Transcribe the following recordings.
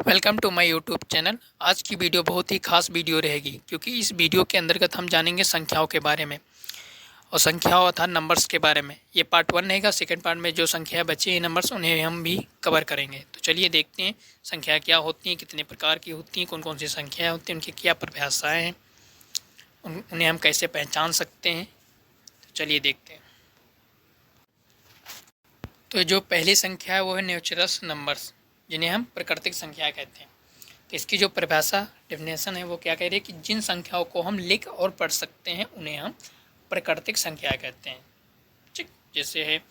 Welcome to my YouTube channel. आज की video बहुत ही खास वीडियो रहेगी क्योंकि इस वीडियो के अंतर्गत हम जानेंगे संख्याओं के बारे में और संख्याओं अर्थात नंबर्स के बारे में। ये पार्ट 1 रहेगा। सेकंड पार्ट में जो संख्याएं बची हैं नंबर्स उन्हें हम भी कवर करेंगे। तो चलिए देखते हैं संख्या क्या होती हैं, कितने प्रकार की होती हैं, कौन कौन सी संख्याएँ होती हैं, उनकी क्या परिभाषाएँ हैं, उन्हें हम कैसे पहचान सकते हैं। तो चलिए देखते हैं। तो जो पहली संख्या है वो है नेचुरल नंबर्स, जिन्हें हम प्राकृतिक संख्या कहते हैं। तो इसकी जो परिभाषा डेफिनेशन है वो क्या कह रही है कि जिन संख्याओं को हम लिख और पढ़ सकते हैं उन्हें हम प्राकृतिक संख्या कहते हैं। ठीक, जैसे है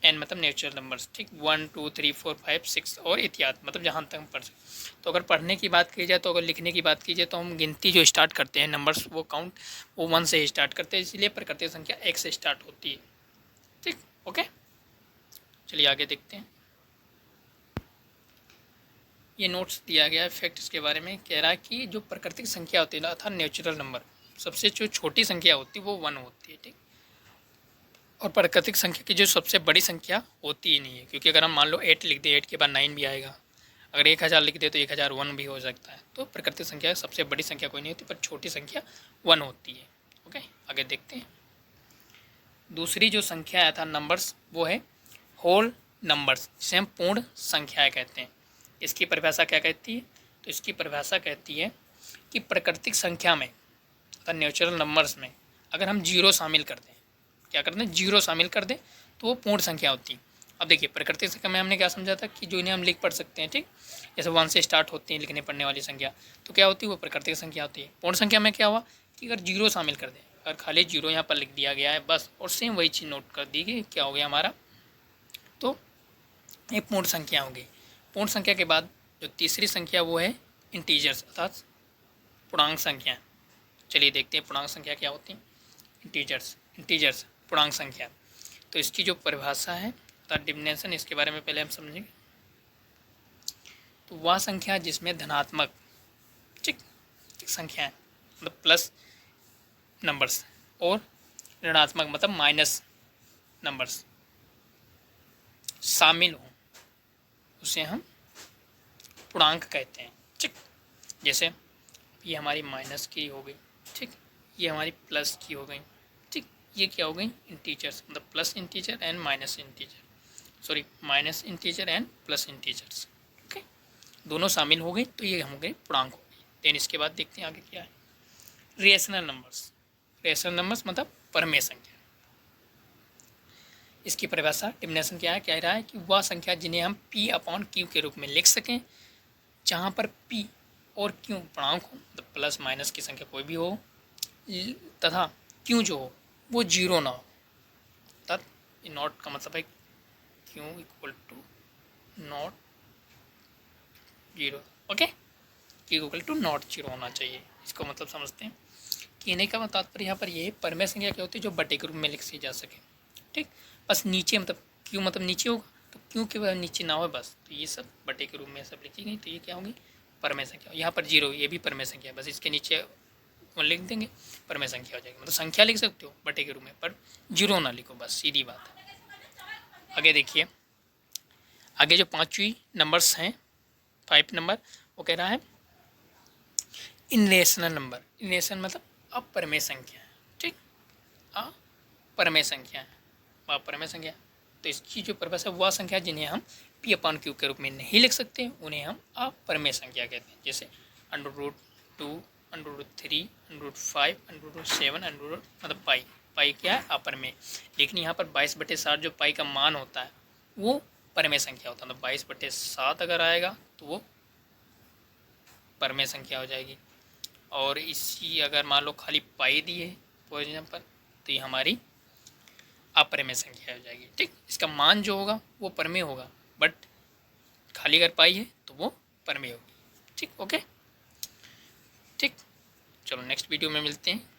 एन मतलब नेचुरल नंबर्स। ठीक, 1 2 3 4 5 6 और इत्यादि, मतलब जहाँ तक हम पढ़ सकते। तो अगर पढ़ने की बात की जाए, तो अगर लिखने की बात की जाए तो हम गिनती जो स्टार्ट करते हैं नंबर्स, वो काउंट वो 1 से ही स्टार्ट करते हैं, इसलिए प्राकृतिक संख्या 1 से स्टार्ट होती है। ठीक, ओके, चलिए आगे देखते हैं। ये नोट्स दिया गया है फैक्ट्स के बारे में। कह रहा है कि जो प्राकृतिक संख्या होती है अर्थात नेचुरल नंबर, सबसे जो छोटी संख्या होती है वो 1 होती है। ठीक, और प्राकृतिक संख्या की जो सबसे बड़ी संख्या होती ही नहीं है, क्योंकि अगर हम मान लो 8 लिख दे, 8 के बाद 9 भी आएगा। अगर 1000 लिख दे तो 1001 भी हो सकता है। तो प्राकृतिक संख्या सबसे बड़ी संख्या कोई नहीं होती, पर छोटी संख्या 1 होती है। ओके, आगे देखते हैं। दूसरी जो संख्या है था नंबर्स, वो है होल नंबर्स, जिसे हम पूर्ण संख्याएँ कहते हैं। इसकी परिभाषा क्या कहती है? तो इसकी परिभाषा कहती है कि प्राकृतिक संख्या में अर्थात नेचुरल नंबर्स में अगर हम जीरो शामिल कर दें, क्या करते हैं, जीरो शामिल कर दें, तो वो पूर्ण संख्या होती है। अब देखिए, प्राकृतिक संख्या में हमने क्या समझा था कि जो इन्हें हम लिख पढ़ सकते हैं। ठीक, जैसे 1 से स्टार्ट होती है लिखने पढ़ने वाली संख्या, तो क्या होती है, वो प्राकृतिक संख्या होती है। पूर्ण संख्या में क्या हुआ कि अगर जीरो शामिल कर दें, अगर खाली जीरो यहाँ पर लिख दिया गया है बस, और सेम वही चीज़ नोट कर दी गई, क्या हो गया हमारा, तो ये पूर्ण संख्या होगी। पूर्ण संख्या के बाद जो तीसरी संख्या वो है इंटीजर्स अर्थात पूर्णांक संख्या। चलिए देखते हैं पूर्णांक संख्या क्या होती है। इंटीजर्स पूर्णांक संख्या। तो इसकी जो परिभाषा है अर्थात डिफिनेशन, इसके बारे में पहले हम समझेंगे। तो वह संख्या जिसमें धनात्मक ठीक संख्या है, मतलब प्लस नंबर्स, और ऋणात्मक मतलब माइनस नंबर्स शामिल हों, उसे हम पूर्णांक कहते हैं। ठीक, जैसे ये हमारी माइनस की हो गई, ठीक, ये हमारी प्लस की हो गई, ठीक, ये क्या हो गई, इंटीजर्स, मतलब plus integer and minus integer, sorry minus integer and plus integers. Okay, दोनों शामिल हो गई तो ये हो गए पूर्णांक हो गई। देन इसके बाद देखते हैं आगे क्या है, रेशनल नंबर्स। रेशनल नंबर्स मतलब परमेय संख्या। इसकी परिभाषा डिफिनेशन क्या है, कह रहा है कि वह संख्या जिन्हें हम P अपॉन Q के रूप में लिख सकें, जहाँ पर P और Q पूर्णांक हो, मतलब प्लस माइनस की संख्या कोई भी हो, तथा Q जो हो वो जीरो ना हो। अर्थात नॉट का मतलब है Q equal to not zero. Okay, Q equal to not zero होना चाहिए। इसको मतलब समझते हैं। कहने का तात्पर्य यहाँ पर ये परमेय संख्या क्या होती है, जो बटे के रूप में लिखी जा सके। ठीक, बस नीचे मतलब Q मतलब नीचे होगा, तो Q के बाद नीचे ना हो बस, तो ये सब बटे के रूप में सब लिखी गई, तो ये क्या होगी, परमेय संख्या। यहाँ पर जीरो, ये भी परमेय संख्या है, बस इसके नीचे लिख देंगे, परमेय संख्या हो जाएगी। मतलब संख्या लिख सकते हो बटे के रूप में, पर जीरो ना लिखो, बस सीधी बात है। आगे देखिए, आगे जो पाँचवीं नंबर्स हैं 5 नंबर, वो कह रहा है इनरेशनल नंबर। इनरेशनल मतलब अपरमेय संख्या। ठीक, अपरमेय संख्या है, अपरमेय संख्या। तो इसकी जो परिभाषा है, वह संख्या जिन्हें हम P अपॉन Q के रूप में नहीं लिख सकते, उन्हें हम अपरमेय संख्या कहते हैं। जैसे √2, √3, √5, √7, मतलब पाई। पाई क्या है, अपरमेय। लेकिन यहाँ पर 22/7 जो पाई का मान होता है वो परमेय संख्या होता है। मतलब 22/7 अगर आएगा तो वो परमेय संख्या हो जाएगी। और इसी अगर मान लो खाली पाई दी है पोजीशन पर, तो ये हमारी अपरमेय संख्या हो जाएगी। ठीक, इसका मान जो होगा वो परमेय होगा, बट खाली अगर पाई है तो वो परमेय होगी। ठीक, ओके, ठीक, चलो नेक्स्ट वीडियो में मिलते हैं।